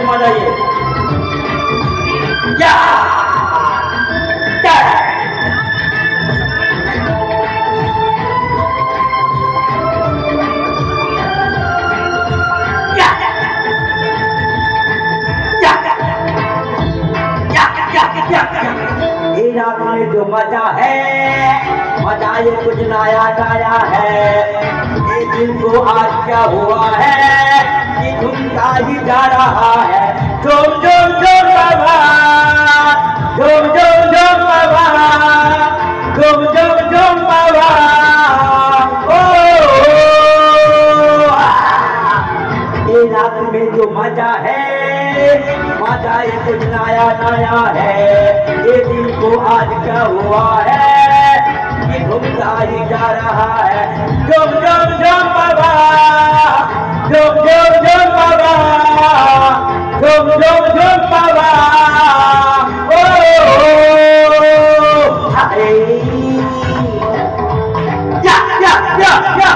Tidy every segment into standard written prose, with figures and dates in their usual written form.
घुमा जाइए। या रात में जो मजा है, मजा ये कुछ नया नया है। ये दिल को आज क्या हुआ है कि झुमता ही जा रहा है। झूम झूम झूम बाबा, झूम झूम झूम बाबा, झूम झूम झूम बाबा। ओ ये रात में जो मजा है, मजा ये कुछ नया नया है। ये दिल को आज क्या हुआ है कि घूमता ही जा रहा है। झूम झूम झूम बाबा, झूम झूम झूम बाबा, झूम झूम झूम बाबा। ओ हाय या या या या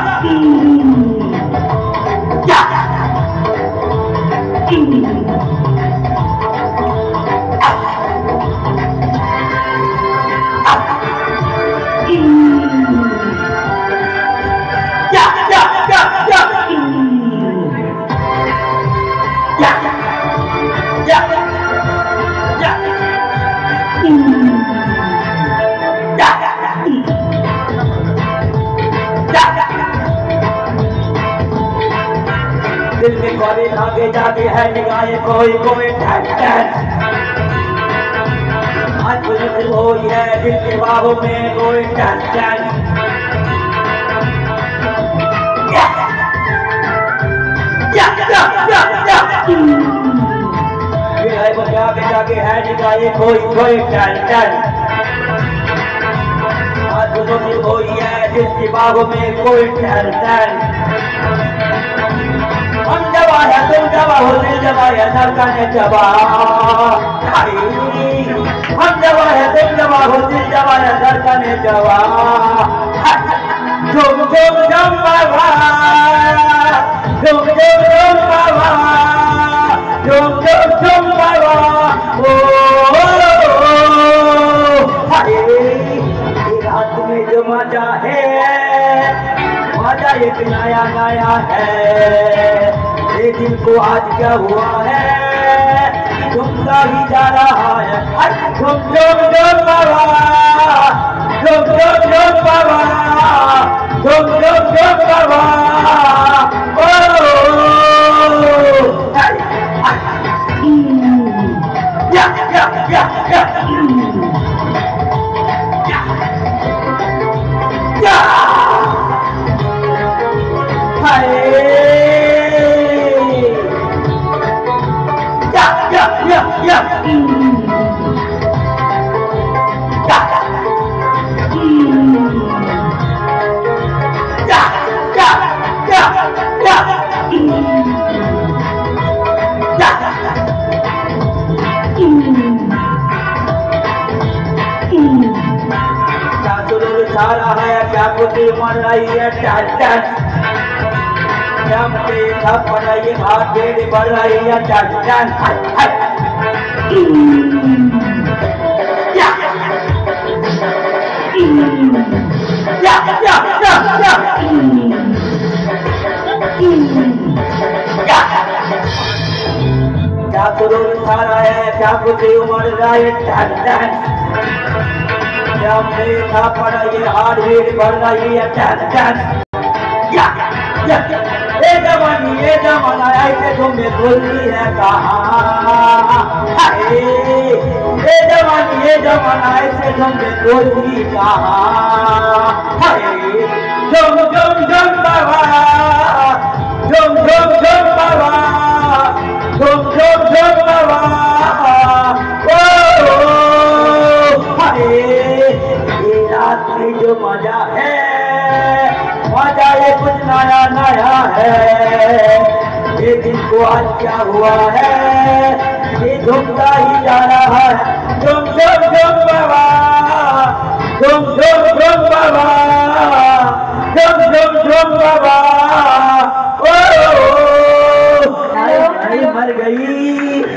दिल में कोई आगे जाके है निगाहें कोई कोई आज मुझे होई है दिल के बाहों में कोई आगे जाके है निगाहें कोई कोई आज मुझे होई है दिल के बाहों में कोई हम जवा है तुम जवा हो दिल जवा है धड़कने जवा। हम जवा है तुम जवा हो दिल जवा है धड़कने जवा। झूम झूम झूम बाबा, झूम झूम झूम बाबा, झूम झूम झूम बाबा। ओ हाय रात में जो मजा है, मजा एक नया नया है। ये दिल को आज क्या हुआ है झुमता ही जा रहा है। झुम झुम झुम बाबा, झुम झुम झुम बाबा, झुम झुम झुम बाबा। ओ या या या या या हाय या सारा है क्या कुछ मन रही है क्या मुझे सब पड़ रही है हाथ बेड़ी बढ़ रही है क्या सुरूर सारा है क्या कुछ उमड़ रहा है क्या मुझे सब पड़ रही है हाथ बेड़ी बढ़ रही है ये जमाना ऐसे तुम्हें बोलती है कहाँ। ये जमाना ऐसे तुम्हें बोलती कहाँ। झुम झुम झुम बाबा, झुम झुम झुम बाबा, झुम झुम झुम बाबा। ओ हाय ये रात में जो मजा है, मजा ये कुछ नया नया है। ये दिल को आज क्या हुआ है ये झुमता ही जा रहा है। झुम झुम झुम बाबा, झुम झुम झुम बाबा, झुम झुम झुम बाबा। ओ मर गई हाय